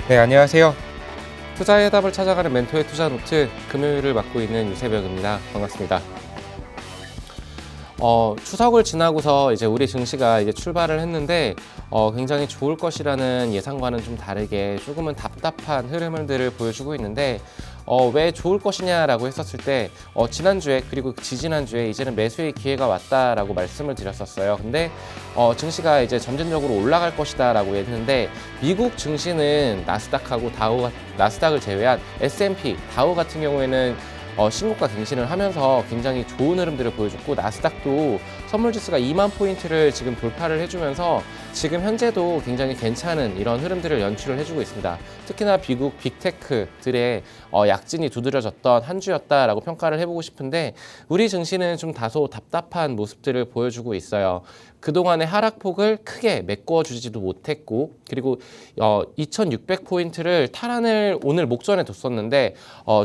네, 안녕하세요. 투자의 해답을 찾아가는 멘토의 투자 노트 금요일을 맡고 있는 유세벽입니다. 반갑습니다. 추석을 지나고서 이제 우리 증시가 이제 출발을 했는데 굉장히 좋을 것이라는 예상과는 좀 다르게 조금은 답답한 흐름들을 보여주고 있는데 왜 좋을 것이냐라고 했었을 때 지난주에 그리고 지지난주에 이제는 매수의 기회가 왔다라고 말씀을 드렸었어요. 근데 증시가 이제 점진적으로 올라갈 것이다라고 했는데 미국 증시는 나스닥을 제외한 S&P, 다우 같은 경우에는 신고가 갱신을 하면서 굉장히 좋은 흐름들을 보여줬고 나스닥도 선물지수가 2만 포인트를 지금 돌파를 해주면서 지금 현재도 굉장히 괜찮은 이런 흐름들을 연출을 해주고 있습니다. 특히나 미국 빅테크들의 약진이 두드려졌던 한 주였다라고 평가를 해보고 싶은데 우리 증시는 좀 다소 답답한 모습들을 보여주고 있어요. 그동안의 하락폭을 크게 메꿔주지도 못했고 그리고 2600포인트를 탈환을 오늘 목전에 뒀었는데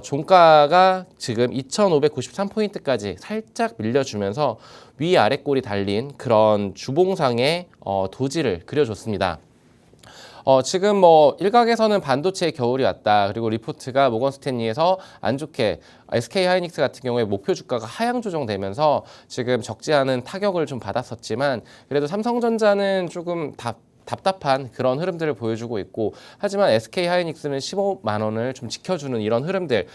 종가가 지금 2593포인트까지 살짝 밀려주면서 위아래 꼴이 달린 그런 주봉상의 도지를 그려줬습니다. 지금 뭐 일각에서는 반도체의 겨울이 왔다. 그리고 리포트가 모건 스탠리에서 안 좋게 SK 하이닉스 같은 경우에 목표 주가가 하향 조정되면서 지금 적지 않은 타격을 좀 받았었지만 그래도 삼성전자는 조금 답답한 그런 흐름들을 보여주고 있고 하지만 SK 하이닉스는 15만 원을 좀 지켜주는 이런 흐름들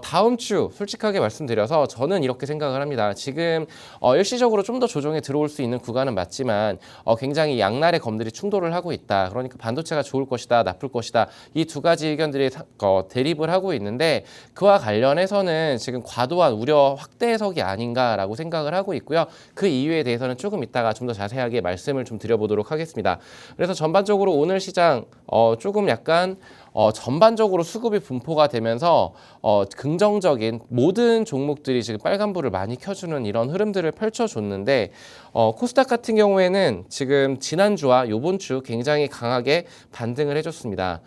다음 주 솔직하게 말씀드려서 저는 이렇게 생각을 합니다. 지금 일시적으로 좀 더 조정에 들어올 수 있는 구간은 맞지만 굉장히 양날의 검들이 충돌을 하고 있다. 그러니까 반도체가 좋을 것이다, 나쁠 것이다. 이 두 가지 의견들이 대립을 하고 있는데 그와 관련해서는 지금 과도한 우려 확대 해석이 아닌가라고 생각을 하고 있고요. 그 이유에 대해서는 조금 이따가 좀 더 자세하게 말씀을 좀 드려보도록 하겠습니다. 그래서 전반적으로 오늘 시장 조금 약간 전반적으로 수급이 분포가 되면서 긍정적인 모든 종목들이 지금 빨간불을 많이 켜주는 이런 흐름들을 펼쳐줬는데 코스닥 같은 경우에는 지금 지난주와 요번 주 굉장히 강하게 반등을 해줬습니다.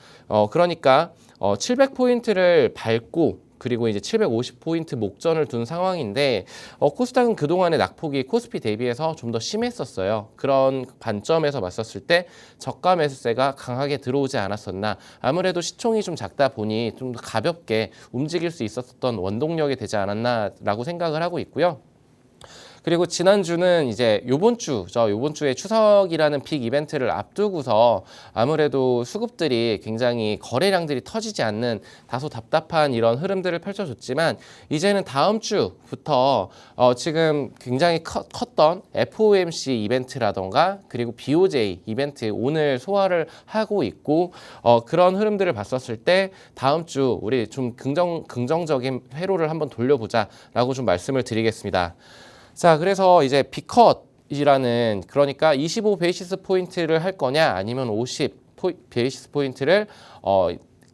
그러니까 700포인트를 밟고 그리고 이제 750포인트 목전을 둔 상황인데 코스닥은 그동안의 낙폭이 코스피 대비해서 좀 더 심했었어요. 그런 관점에서 봤었을 때 저가 매수세가 강하게 들어오지 않았었나. 아무래도 시총이 좀 작다 보니 좀 더 가볍게 움직일 수 있었던 원동력이 되지 않았나라고 생각을 하고 있고요. 그리고 지난주는 이제 요번 주에 추석이라는 빅 이벤트를 앞두고서 아무래도 수급들이 굉장히 거래량들이 터지지 않는 다소 답답한 이런 흐름들을 펼쳐줬지만 이제는 다음 주부터 지금 굉장히 컸던 FOMC 이벤트라던가 그리고 BOJ 이벤트 오늘 소화를 하고 있고 그런 흐름들을 봤었을 때 다음 주 우리 좀 긍정적인 회로를 한번 돌려보자라고 좀 말씀을 드리겠습니다. 자, 그래서 이제 B컷이라는 그러니까 25 베이시스 포인트를 할 거냐 아니면 50 베이시스 포인트를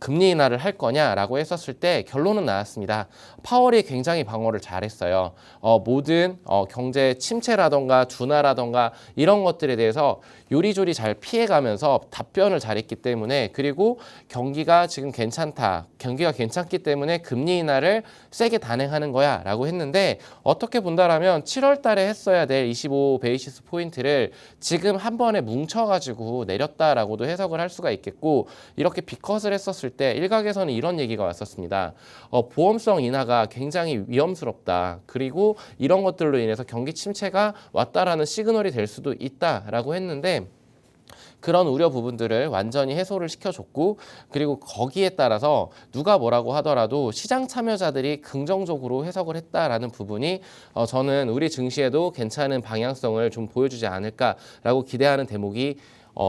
금리 인하를 할 거냐라고 했었을 때 결론은 나왔습니다. 파월이 굉장히 방어를 잘했어요. 모든 경제 침체라던가 둔화라던가 이런 것들에 대해서 요리조리 잘 피해가면서 답변을 잘했기 때문에 그리고 경기가 지금 괜찮다. 경기가 괜찮기 때문에 금리 인하를 세게 단행하는 거야 라고 했는데 어떻게 본다라면 7월 달에 했어야 될 25 베이시스 포인트를 지금 한 번에 뭉쳐가지고 내렸다라고도 해석을 할 수가 있겠고 이렇게 B컷을 했었을 때 일각에서는 이런 얘기가 왔었습니다. 보험성 인하가 굉장히 위험스럽다. 그리고 이런 것들로 인해서 경기 침체가 왔다라는 시그널이 될 수도 있다라고 했는데 그런 우려 부분들을 완전히 해소를 시켜줬고 그리고 거기에 따라서 누가 뭐라고 하더라도 시장 참여자들이 긍정적으로 해석을 했다라는 부분이 저는 우리 증시에도 괜찮은 방향성을 좀 보여주지 않을까라고 기대하는 대목이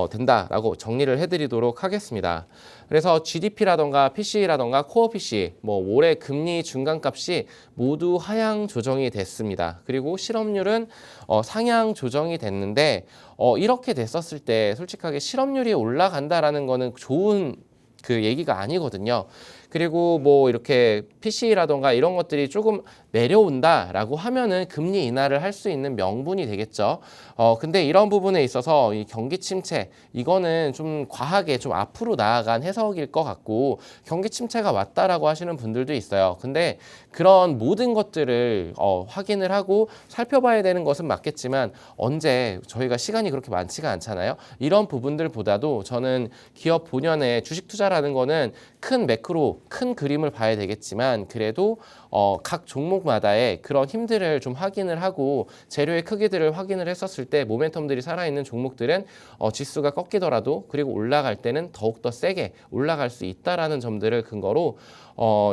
된다라고 정리를 해드리도록 하겠습니다. 그래서 GDP라던가 PC라던가 코어 PC, 뭐 올해 금리 중간값이 모두 하향 조정이 됐습니다. 그리고 실업률은 상향 조정이 됐는데 이렇게 됐었을 때 솔직하게 실업률이 올라간다라는 거는 좋은 그 얘기가 아니거든요. 그리고 뭐 이렇게 PC라던가 이런 것들이 조금 내려온다라고 하면은 금리 인하를 할 수 있는 명분이 되겠죠. 근데 이런 부분에 있어서 이 경기 침체 이거는 좀 과하게 좀 앞으로 나아간 해석일 것 같고 경기 침체가 왔다라고 하시는 분들도 있어요. 근데 그런 모든 것들을 확인을 하고 살펴봐야 되는 것은 맞겠지만 언제 저희가 시간이 그렇게 많지가 않잖아요. 이런 부분들보다도 저는 기업 본연의 주식 투자라는 거는 큰 매크로, 큰 그림을 봐야 되겠지만 그래도 각 종목마다의 그런 힘들을 좀 확인을 하고 재료의 크기들을 확인을 했었을 때 모멘텀들이 살아있는 종목들은 지수가 꺾이더라도 그리고 올라갈 때는 더욱더 세게 올라갈 수 있다라는 점들을 근거로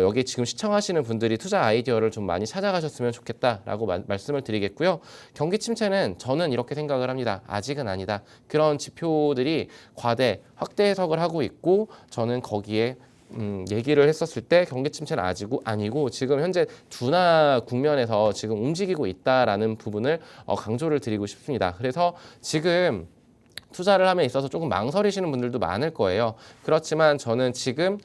여기 지금 시청하시는 분들이 투자 아이디어를 좀 많이 찾아가셨으면 좋겠다라고 말씀을 드리겠고요. 경기 침체는 저는 이렇게 생각을 합니다. 아직은 아니다. 그런 지표들이 과대 확대 해석을 하고 있고 저는 거기에 얘기를 했었을 때 경기 침체는 아니고 지금 현재 둔화 국면에서 지금 움직이고 있다라는 부분을 강조를 드리고 싶습니다. 그래서 지금 투자를 함에 있어서 조금 망설이시는 분들도 많을 거예요. 그렇지만 저는 지금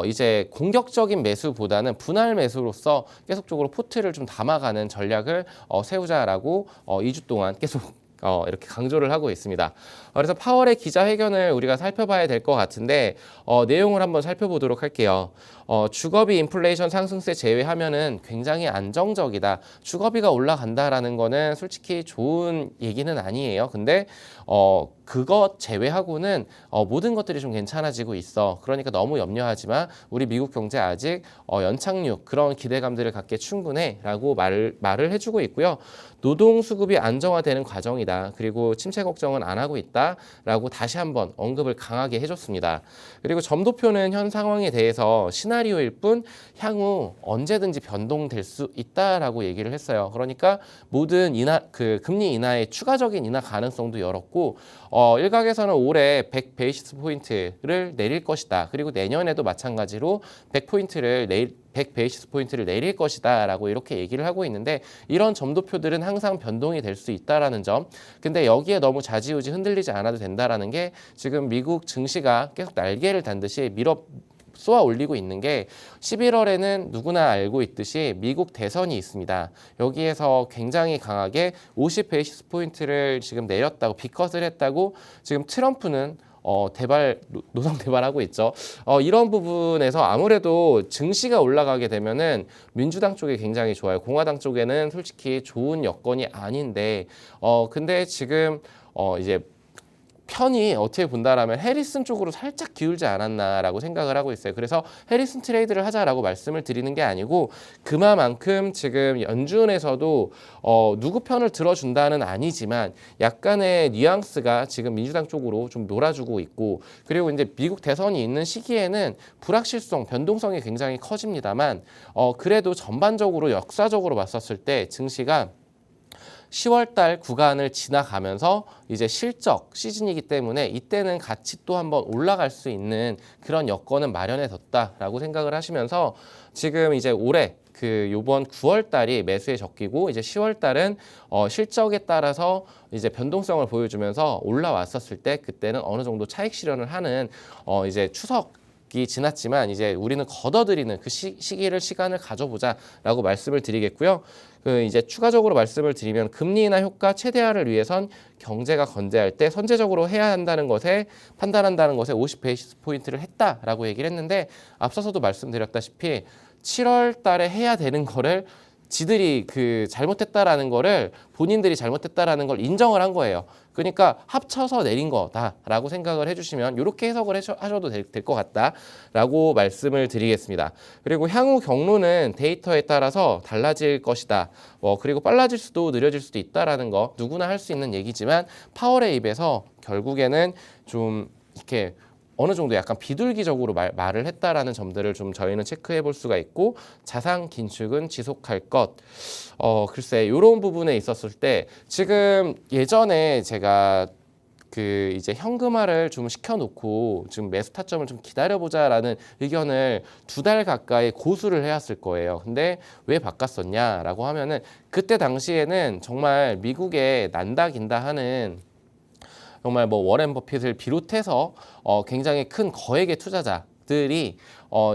이제 공격적인 매수보다는 분할 매수로서 계속적으로 포트를 좀 담아가는 전략을 세우자라고 2주 동안 계속 이렇게 강조를 하고 있습니다. 그래서 파월의 기자회견을 우리가 살펴봐야 될 것 같은데 내용을 한번 살펴보도록 할게요. 주거비 인플레이션 상승세 제외하면은 굉장히 안정적이다. 주거비가 올라간다라는 거는 솔직히 좋은 얘기는 아니에요. 근데 그것 제외하고는 모든 것들이 좀 괜찮아지고 있어. 그러니까 너무 염려하지 마. 우리 미국 경제 아직 연착륙 그런 기대감들을 갖게 충분해라고 말을 해주고 있고요. 노동 수급이 안정화되는 과정이다. 그리고 침체 걱정은 안 하고 있다라고 다시 한번 언급을 강하게 해줬습니다. 그리고 점도표는 현 상황에 대해서 시나리오일 뿐 향후 언제든지 변동될 수 있다라고 얘기를 했어요. 그러니까 모든 금리 인하의 추가적인 인하 가능성도 열었고 일각에서는 올해 100 베이시스 포인트를 내릴 것이다. 그리고 내년에도 마찬가지로 100 베이시스 포인트를 내릴 것이다 라고 이렇게 얘기를 하고 있는데 이런 점도표들은 항상 변동이 될 수 있다라는 점. 근데 여기에 너무 좌지우지 흔들리지 않아도 된다라는 게 지금 미국 증시가 계속 날개를 단 듯이 쏘아 올리고 있는 게 11월에는 누구나 알고 있듯이 미국 대선이 있습니다. 여기에서 굉장히 강하게 50 베이시스 포인트를 지금 내렸다고 비컷을 했다고 지금 트럼프는 노상 대발하고 있죠. 이런 부분에서 아무래도 증시가 올라가게 되면은 민주당 쪽이 굉장히 좋아요. 공화당 쪽에는 솔직히 좋은 여건이 아닌데, 근데 지금 이제 편이 어떻게 본다라면 해리슨 쪽으로 살짝 기울지 않았나라고 생각을 하고 있어요. 그래서 해리슨 트레이드를 하자라고 말씀을 드리는 게 아니고 그만큼 지금 연준에서도 누구 편을 들어준다는 아니지만 약간의 뉘앙스가 지금 민주당 쪽으로 좀 놀아주고 있고 그리고 이제 미국 대선이 있는 시기에는 불확실성, 변동성이 굉장히 커집니다만 그래도 전반적으로 역사적으로 봤었을 때 증시가 10월 달 구간을 지나가면서 이제 실적 시즌이기 때문에 이때는 같이 또 한번 올라갈 수 있는 그런 여건은 마련해뒀다라고 생각을 하시면서 지금 이제 올해 요번 9월 달이 매수에 적기고 이제 10월 달은 실적에 따라서 이제 변동성을 보여주면서 올라왔었을 때 그때는 어느 정도 차익 실현을 하는 이제 추석이 지났지만 이제 우리는 걷어들이는 그 시간을 가져보자라고 말씀을 드리겠고요. 이제 추가적으로 말씀을 드리면 금리 인하 효과 최대화를 위해선 경제가 건재할 때 선제적으로 해야 한다는 것에 판단한다는 것에 50 베이시스 포인트를 했다라고 얘기를 했는데 앞서서도 말씀드렸다시피 7월 달에 해야 되는 거를 지들이 잘못했다라는 거를 본인들이 잘못했다라는 걸 인정을 한 거예요. 그러니까 합쳐서 내린 거다라고 생각을 해주시면 이렇게 해석을 하셔도 될 것 같다라고 말씀을 드리겠습니다. 그리고 향후 경로는 데이터에 따라서 달라질 것이다. 그리고 빨라질 수도 느려질 수도 있다라는 거 누구나 할 수 있는 얘기지만 파월의 입에서 결국에는 좀 이렇게 어느 정도 약간 비둘기적으로 말을 했다라는 점들을 좀 저희는 체크해 볼 수가 있고 자산 긴축은 지속할 것. 글쎄 이런 부분에 있었을 때 지금 예전에 제가 이제 현금화를 좀 시켜놓고 지금 매수 타점을 좀 기다려보자라는 의견을 2달 가까이 고수를 해왔을 거예요. 근데 왜 바꿨었냐라고 하면은 그때 당시에는 정말 미국에 난다 긴다 하는 정말 뭐 워렌 버핏을 비롯해서 굉장히 큰 거액의 투자자 들이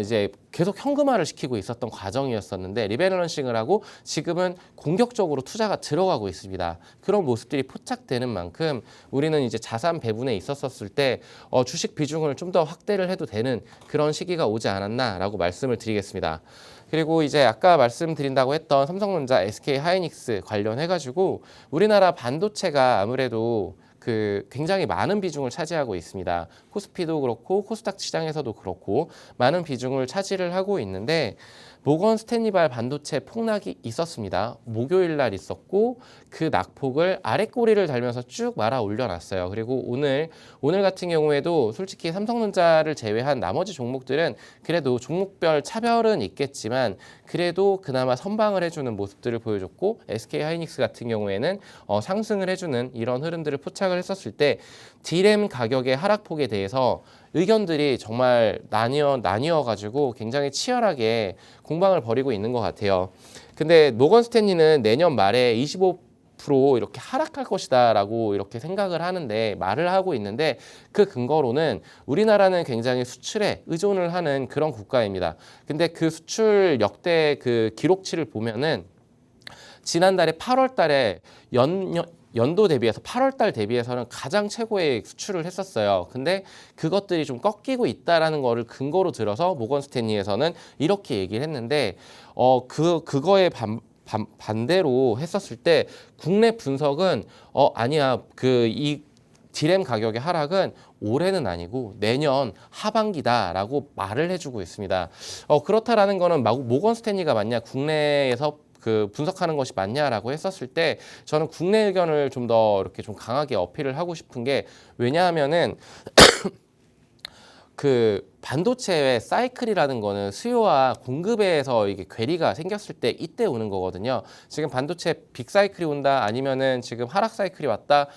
이제 계속 현금화를 시키고 있었던 과정이었었는데 리밸런싱을 하고 지금은 공격적으로 투자가 들어가고 있습니다. 그런 모습들이 포착되는 만큼 우리는 이제 자산 배분에 있었을 때 주식 비중을 좀 더 확대를 해도 되는 그런 시기가 오지 않았나라고 말씀을 드리겠습니다. 그리고 이제 아까 말씀드린다고 했던 삼성전자, SK하이닉스 관련해가지고 우리나라 반도체가 아무래도 굉장히 많은 비중을 차지하고 있습니다. 코스피도 그렇고 코스닥 시장에서도 그렇고 많은 비중을 차지를 하고 있는데 모건 스탠리발 반도체 폭락이 있었습니다. 목요일 날 있었고 그 낙폭을 아랫꼬리를 달면서 쭉 말아 올려놨어요. 그리고 오늘 같은 경우에도 솔직히 삼성전자를 제외한 나머지 종목들은 그래도 종목별 차별은 있겠지만 그래도 그나마 선방을 해주는 모습들을 보여줬고 SK하이닉스 같은 경우에는 상승을 해주는 이런 흐름들을 포착을 했었을 때 D램 가격의 하락폭에 대해서 의견들이 정말 나뉘어가지고 굉장히 치열하게 공방을 벌이고 있는 것 같아요. 근데 모건 스탠리는 내년 말에 25% 이렇게 하락할 것이다라고 이렇게 생각을 하는데 말을 하고 있는데 그 근거로는 우리나라는 굉장히 수출에 의존을 하는 그런 국가입니다. 근데 그 수출 역대 그 기록치를 보면은 지난달에 8월 달에 연도 대비해서 8월 달 대비해서는 가장 최고의 수출을 했었어요. 근데 그것들이 좀 꺾이고 있다라는 거를 근거로 들어서 모건 스탠리에서는 이렇게 얘기를 했는데 그거에 반대로 했었을 때 국내 분석은 아니야. 이 D램 가격의 하락은 올해는 아니고 내년 하반기다라고 말을 해주고 있습니다. 그렇다라는 거는 모건 스탠리가 맞냐 국내에서 분석하는 것이 맞냐라고 했었을 때 저는 국내 의견을 좀 더 이렇게 좀 강하게 어필을 하고 싶은 게 왜냐하면은 반도체의 사이클이라는 거는 수요와 공급에서 이게 괴리가 생겼을 때 이때 오는 거거든요. 지금 반도체 빅 사이클이 온다 아니면은 지금 하락 사이클이 왔다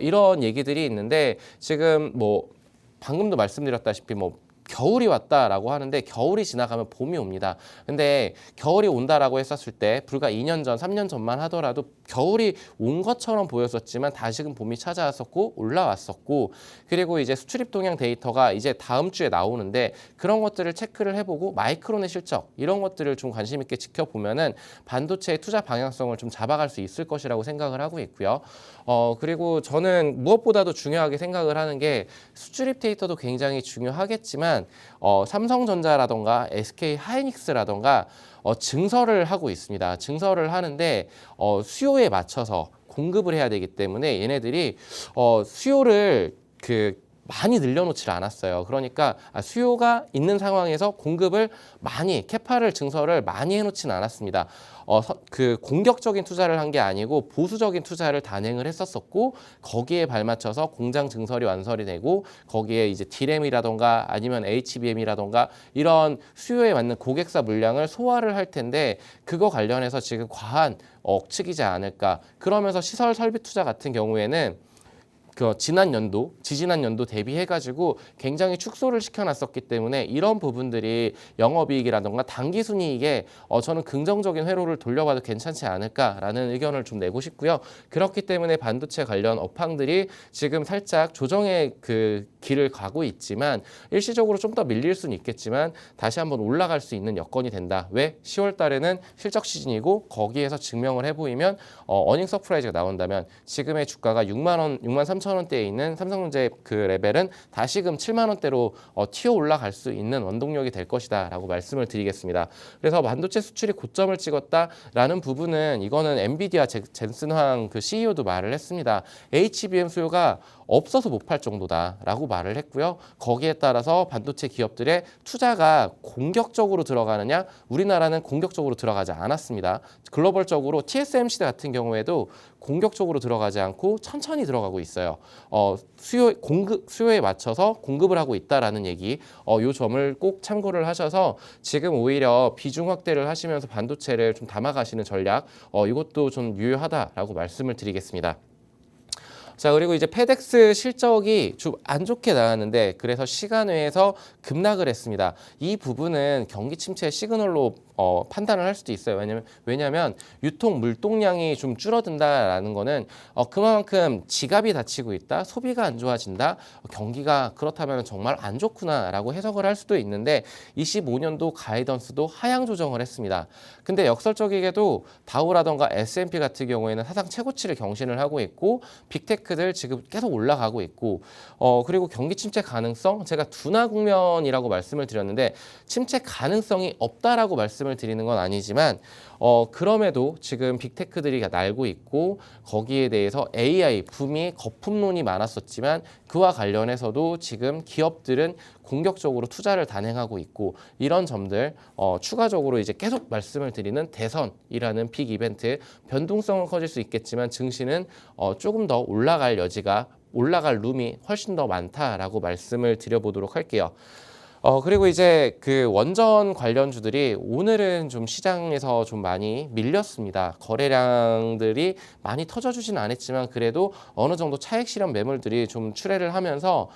이런 얘기들이 있는데 지금 방금도 말씀드렸다시피 겨울이 왔다라고 하는데 겨울이 지나가면 봄이 옵니다. 근데 겨울이 온다라고 했었을 때 불과 2년 전, 3년 전만 하더라도 겨울이 온 것처럼 보였었지만 다시금 봄이 찾아왔었고 올라왔었고 그리고 이제 수출입 동향 데이터가 이제 다음 주에 나오는데 그런 것들을 체크를 해보고 마이크론의 실적 이런 것들을 좀 관심 있게 지켜보면은 반도체의 투자 방향성을 좀 잡아갈 수 있을 것이라고 생각을 하고 있고요. 그리고 저는 무엇보다도 중요하게 생각을 하는 게 수출입 데이터도 굉장히 중요하겠지만 삼성전자라던가 SK하이닉스라던가 증설을 하고 있습니다. 증설을 하는데 수요에 맞춰서 공급을 해야 되기 때문에 얘네들이 수요를 많이 늘려놓지 않았어요. 그러니까 수요가 있는 상황에서 공급을 많이 캐파를 증설을 많이 해놓지는 않았습니다. 공격적인 투자를 한 게 아니고 보수적인 투자를 단행을 했었었고 거기에 발맞춰서 공장 증설이 완설이 되고 거기에 이제 D램이라던가 아니면 HBM이라던가 이런 수요에 맞는 고객사 물량을 소화를 할 텐데 그거 관련해서 지금 과한 억측이지 않을까. 그러면서 시설 설비 투자 같은 경우에는 지난 연도, 지지난 연도 대비해가지고 굉장히 축소를 시켜놨었기 때문에 이런 부분들이 영업이익이라던가 당기순이익에 저는 긍정적인 회로를 돌려봐도 괜찮지 않을까라는 의견을 좀 내고 싶고요. 그렇기 때문에 반도체 관련 업황들이 지금 살짝 조정의 길을 가고 있지만 일시적으로 좀 더 밀릴 수는 있겠지만 다시 한번 올라갈 수 있는 여건이 된다. 왜? 10월 달에는 실적 시즌이고 거기에서 증명을 해보이면 어닝 서프라이즈가 나온다면 지금의 주가가 6만 원, 6만 3천 원대에 있는 삼성전자의 레벨은 다시금 7만 원대로 튀어 올라갈 수 있는 원동력이 될 것이다 라고 말씀을 드리겠습니다. 그래서 반도체 수출이 고점을 찍었다라는 부분은 이거는 엔비디아 젠슨 황 CEO도 말을 했습니다. HBM 수요가 없어서 못 팔 정도다라고 말을 했고요. 거기에 따라서 반도체 기업들의 투자가 공격적으로 들어가느냐? 우리나라는 공격적으로 들어가지 않았습니다. 글로벌적으로 TSMC 같은 경우에도 공격적으로 들어가지 않고 천천히 들어가고 있어요. 수요에 맞춰서 공급을 하고 있다라는 얘기, 이 점을 꼭 참고를 하셔서 지금 오히려 비중 확대를 하시면서 반도체를 좀 담아가시는 전략, 이것도 좀 유효하다라고 말씀을 드리겠습니다. 자, 그리고 이제 페덱스 실적이 좀 안 좋게 나왔는데 그래서 시간외에서 급락을 했습니다. 이 부분은 경기 침체의 시그널로 판단을 할 수도 있어요. 왜냐면 유통 물동량이 좀 줄어든다라는 거는 그만큼 지갑이 닫히고 있다, 소비가 안 좋아진다, 경기가 그렇다면 정말 안 좋구나라고 해석을 할 수도 있는데 25년도 가이던스도 하향 조정을 했습니다. 근데 역설적이게도 다우라던가 S&P 같은 경우에는 사상 최고치를 경신을 하고 있고 빅테크들 지금 계속 올라가고 있고 그리고 경기 침체 가능성 제가 둔화 국면이라고 말씀을 드렸는데 침체 가능성이 없다라고 말씀을 드리는 건 아니지만 그럼에도 지금 빅테크들이 날고 있고 거기에 대해서 AI 붐이 거품론이 많았었지만 그와 관련해서도 지금 기업들은 공격적으로 투자를 단행하고 있고 이런 점들 추가적으로 이제 계속 말씀을 드리는 대선이라는 빅 이벤트 변동성은 커질 수 있겠지만 증시는 조금 더 올라갈 룸이 훨씬 더 많다라고 말씀을 드려보도록 할게요. 그리고 이제 그 원전 관련주들이 오늘은 좀 시장에서 좀 많이 밀렸습니다. 거래량들이 많이 터져주진 않았지만 그래도 어느 정도 차익 실현 매물들이 좀 출회를 하면서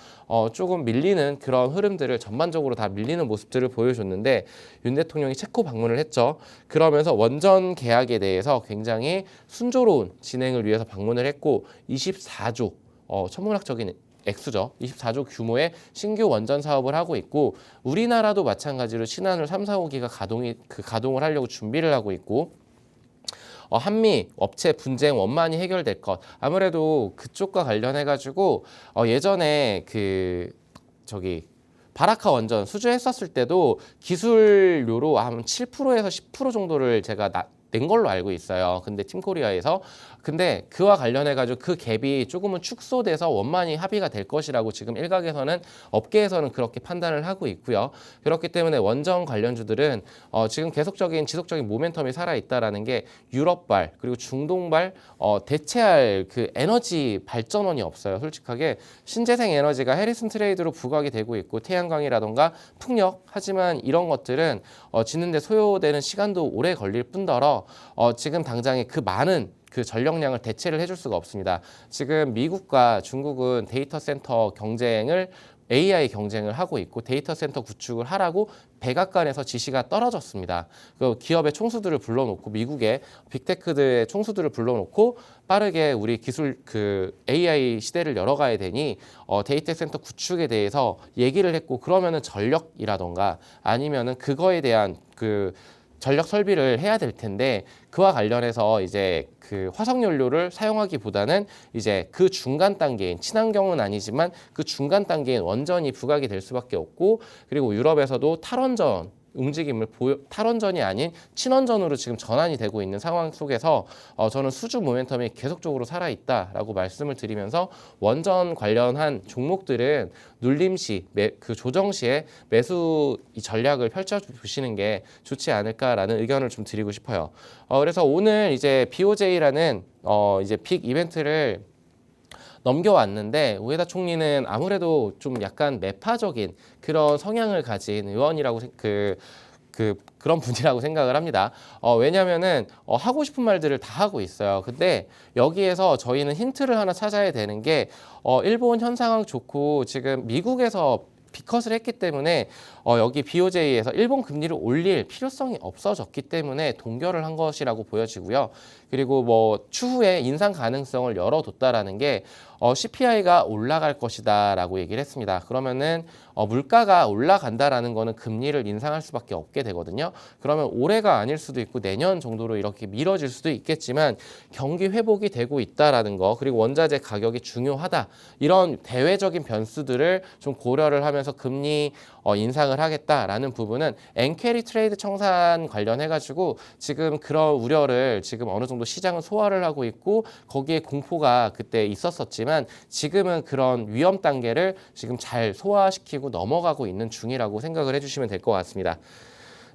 조금 밀리는 그런 흐름들을 전반적으로 다 밀리는 모습들을 보여줬는데 윤 대통령이 체코 방문을 했죠. 그러면서 원전 계약에 대해서 굉장히 순조로운 진행을 위해서 방문을 했고 24조 천문학적인 액수죠. 24조 규모의 신규 원전 사업을 하고 있고 우리나라도 마찬가지로 신한울 3, 4호기가 가동을 하려고 준비를 하고 있고 한미 업체 분쟁 원만히 해결될 것. 아무래도 그쪽과 관련해 가지고 예전에 바라카 원전 수주했었을 때도 기술료로 한 7%에서 10% 정도를 제가 낸 걸로 알고 있어요. 근데 팀코리아에서 근데 그와 관련해 가지고 그 갭이 조금은 축소돼서 원만히 합의가 될 것이라고 지금 일각에서는 업계에서는 그렇게 판단을 하고 있고요. 그렇기 때문에 원전 관련주들은 지금 지속적인 모멘텀이 살아 있다라는 게 유럽발 그리고 중동발 대체할 그 에너지 발전원이 없어요. 솔직하게 신재생 에너지가 해리슨 트레이드로 부각이 되고 있고 태양광이라던가 풍력 하지만 이런 것들은 짓는데 소요되는 시간도 오래 걸릴 뿐더러 지금 당장에 그 많은 그 전력량을 대체를 해줄 수가 없습니다. 지금 미국과 중국은 데이터 센터 경쟁을 AI 경쟁을 하고 있고 데이터 센터 구축을 하라고 백악관에서 지시가 떨어졌습니다. 그 기업의 총수들을 불러놓고 미국의 빅테크들의 총수들을 불러놓고 빠르게 우리 기술 AI 시대를 열어가야 되니 데이터 센터 구축에 대해서 얘기를 했고 그러면은 전력이라던가 아니면은 그거에 대한 전력 설비를 해야 될 텐데 그와 관련해서 이제 그 화석 연료를 사용하기보다는 이제 그 중간 단계인 친환경은 아니지만 그 중간 단계인 원전이 부각이 될 수밖에 없고 그리고 유럽에서도 탈원전 움직임을 탈원전이 아닌 친원전으로 지금 전환이 되고 있는 상황 속에서 저는 수주 모멘텀이 계속적으로 살아있다라고 말씀을 드리면서 원전 관련한 종목들은 눌림시, 그 조정시에 매수 전략을 펼쳐주시는 게 좋지 않을까라는 의견을 좀 드리고 싶어요. 그래서 오늘 이제 BOJ라는 이제 빅 이벤트를 넘겨왔는데 우에다 총리는 아무래도 좀 약간 매파적인 그런 성향을 가진 의원이라고 그런 분이라고 생각을 합니다. 왜냐면은 하고 싶은 말들을 다 하고 있어요. 근데 여기에서 저희는 힌트를 하나 찾아야 되는 게 일본 현 상황 좋고 지금 미국에서 비컷을 했기 때문에 여기 BOJ에서 일본 금리를 올릴 필요성이 없어졌기 때문에 동결을 한 것이라고 보여지고요. 그리고 뭐 추후에 인상 가능성을 열어뒀다라는 게 CPI가 올라갈 것이다라고 얘기를 했습니다. 그러면은 물가가 올라간다라는 거는 금리를 인상할 수밖에 없게 되거든요. 그러면 올해가 아닐 수도 있고 내년 정도로 이렇게 미뤄질 수도 있겠지만 경기 회복이 되고 있다라는 거 그리고 원자재 가격이 중요하다 이런 대외적인 변수들을 좀 고려를 하면서 금리 인상을 하겠다라는 부분은 엔캐리 트레이드 청산 관련해가지고 지금 그런 우려를 지금 어느 정도 시장은 소화를 하고 있고 거기에 공포가 그때 있었었지만 지금은 그런 위험 단계를 지금 잘 소화시키고 넘어가고 있는 중이라고 생각을 해주시면 될 것 같습니다.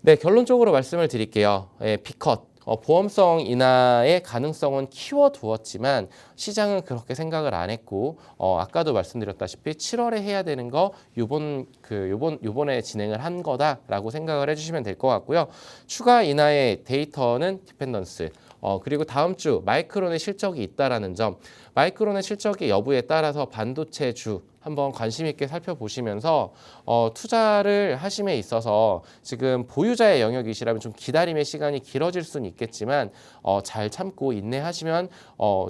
네, 결론적으로 말씀을 드릴게요. 비컷. 보험성 인하의 가능성은 키워두었지만 시장은 그렇게 생각을 안 했고 아까도 말씀드렸다시피 7월에 해야 되는 거 요번에 진행을 한 거다라고 생각을 해주시면 될 것 같고요. 추가 인하의 데이터는 디펜던스 그리고 다음 주 마이크론의 실적이 있다라는 점, 마이크론의 실적의 여부에 따라서 반도체주 한번 관심 있게 살펴보시면서 투자를 하심에 있어서 지금 보유자의 영역이시라면 좀 기다림의 시간이 길어질 수는 있겠지만 잘 참고 인내하시면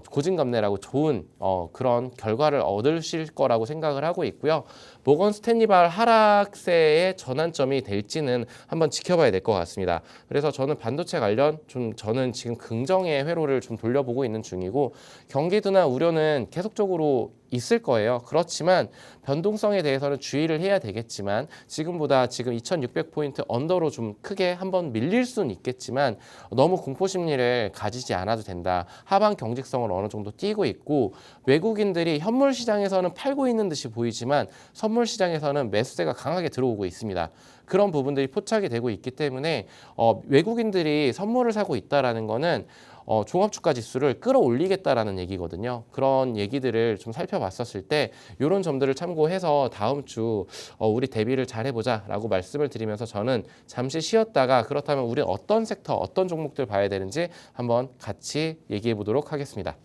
고진감래라고 좋은 그런 결과를 얻으실 거라고 생각을 하고 있고요. 모건 스탠리발 하락세의 전환점이 될지는 한번 지켜봐야 될 것 같습니다. 그래서 저는 반도체 관련 저는 지금 긍정의 회로를 좀 돌려보고 있는 중이고, 경기 둔화 우려는 계속적으로 있을 거예요. 그렇지만 변동성에 대해서는 주의를 해야 되겠지만, 지금보다 지금 2600포인트 언더로 좀 크게 한번 밀릴 수는 있겠지만 너무 공포 심리를 가지지 않아도 된다. 하방 경직성을 어느 정도 띄고 있고, 외국인들이 현물 시장에서는 팔고 있는 듯이 보이지만 선물 시장에서는 매수세가 강하게 들어오고 있습니다. 그런 부분들이 포착이 되고 있기 때문에 외국인들이 선물을 사고 있다라는 거는 종합주가 지수를 끌어올리겠다라는 얘기거든요. 그런 얘기들을 좀 살펴봤었을 때 이런 점들을 참고해서 다음 주 우리 대비를 잘해보자라고 말씀을 드리면서, 저는 잠시 쉬었다가 그렇다면 우리 어떤 섹터, 어떤 종목들 봐야 되는지 한번 같이 얘기해 보도록 하겠습니다.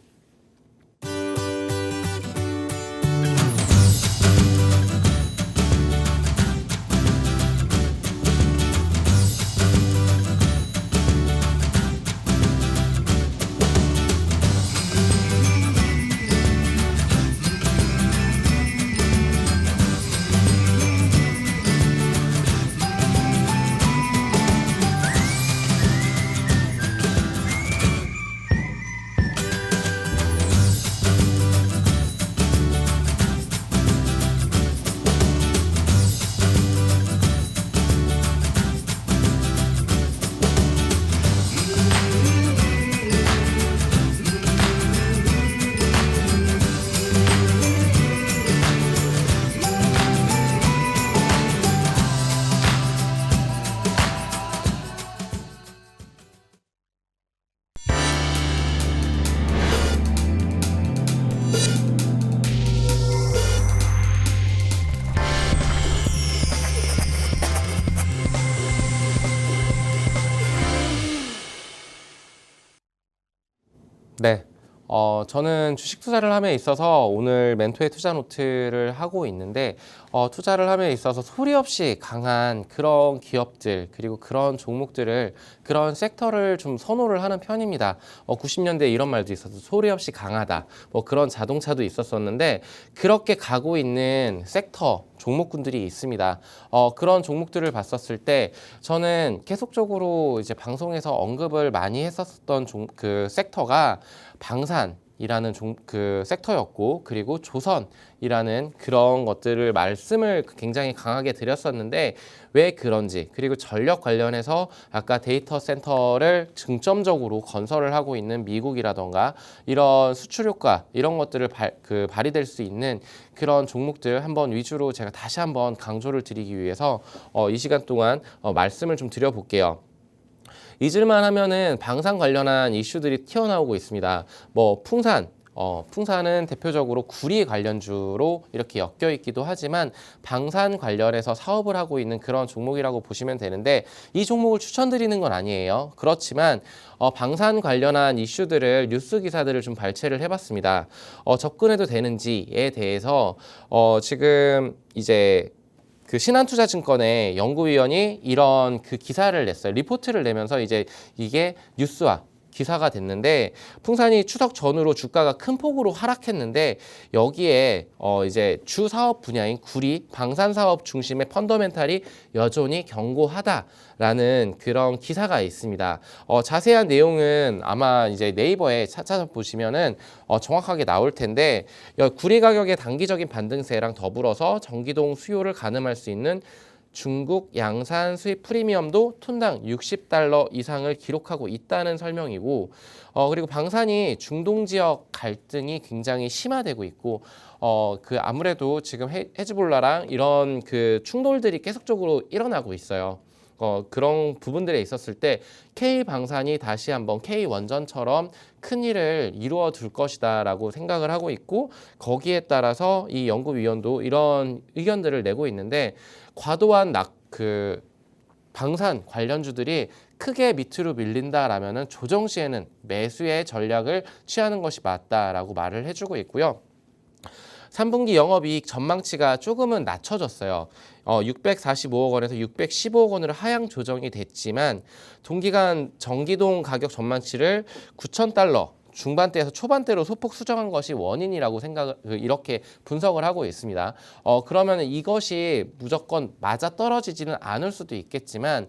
네. 저는 주식 투자를 함에 있어서 오늘 멘토의 투자 노트를 하고 있는데, 투자를 함에 있어서 소리 없이 강한 그런 기업들, 그리고 그런 종목들을, 그런 섹터를 좀 선호를 하는 편입니다. 90년대에 이런 말도 있어서 소리 없이 강하다. 뭐 그런 자동차도 있었었는데, 그렇게 가고 있는 섹터, 종목군들이 있습니다. 그런 종목들을 봤었을 때 저는 계속적으로 이제 방송에서 언급을 많이 했었던 그 섹터가 방산이라는 그 섹터였고, 그리고 조선이라는 그런 것들을 말씀을 굉장히 강하게 드렸었는데, 왜 그런지, 그리고 전력 관련해서 아까 데이터 센터를 중점적으로 건설을 하고 있는 미국이라던가 이런 수출 효과, 이런 것들을 발휘될 수 있는 그런 종목들 한번 위주로 제가 다시 한번 강조를 드리기 위해서 이 시간 동안 말씀을 좀 드려볼게요. 잊을만 하면은 방산 관련한 이슈들이 튀어나오고 있습니다. 뭐 풍산은 대표적으로 구리 관련주로 이렇게 엮여 있기도 하지만 방산 관련해서 사업을 하고 있는 그런 종목이라고 보시면 되는데, 이 종목을 추천드리는 건 아니에요. 그렇지만 방산 관련한 이슈들을, 뉴스 기사들을 좀 발췌를 해봤습니다. 접근해도 되는지에 대해서 지금 이제 그 신한투자증권의 연구위원이 이런 그 기사를 냈어요. 리포트를 내면서 이제 이게 뉴스화 기사가 됐는데, 풍산이 추석 전후로 주가가 큰 폭으로 하락했는데, 여기에 이제 주 사업 분야인 구리, 방산 사업 중심의 펀더멘탈이 여전히 견고하다라는 그런 기사가 있습니다. 자세한 내용은 아마 이제 네이버에 찾아보시면은 정확하게 나올 텐데, 구리 가격의 단기적인 반등세랑 더불어서 전기동 수요를 가늠할 수 있는 중국 양산 수입 프리미엄도 톤당 60달러 이상을 기록하고 있다는 설명이고, 그리고 방산이 중동 지역 갈등이 굉장히 심화되고 있고, 그 아무래도 지금 헤즈볼라랑 이런 그 충돌들이 계속적으로 일어나고 있어요. 그런 부분들에 있었을 때 K방산이 다시 한번 K원전처럼 큰 일을 이루어 둘 것이다라고 생각을 하고 있고, 거기에 따라서 이 연구위원도 이런 의견들을 내고 있는데, 과도한 방산 관련주들이 크게 밑으로 밀린다라면은 조정 시에는 매수의 전략을 취하는 것이 맞다라고 말을 해주고 있고요. 3분기 영업이익 전망치가 조금은 낮춰졌어요. 645억 원에서 615억 원으로 하향 조정이 됐지만 동기간 전기동 가격 전망치를 9,000달러 중반대에서 초반대로 소폭 수정한 것이 원인이라고 이렇게 분석을 하고 있습니다. 그러면 이것이 무조건 맞아 떨어지지는 않을 수도 있겠지만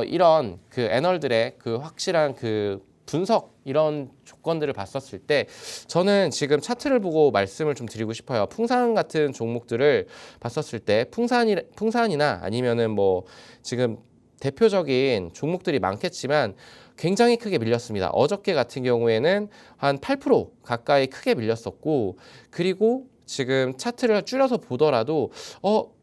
이런 그 애널들의 그 확실한 그 분석 이런 조건들을 봤었을 때 저는 지금 차트를 보고 말씀을 좀 드리고 싶어요. 풍산 같은 종목들을 봤었을 때 풍산이나 아니면은 뭐 지금 대표적인 종목들이 많겠지만 굉장히 크게 밀렸습니다. 어저께 같은 경우에는 한 8% 가까이 크게 밀렸었고 그리고 지금 차트를 줄여서 보더라도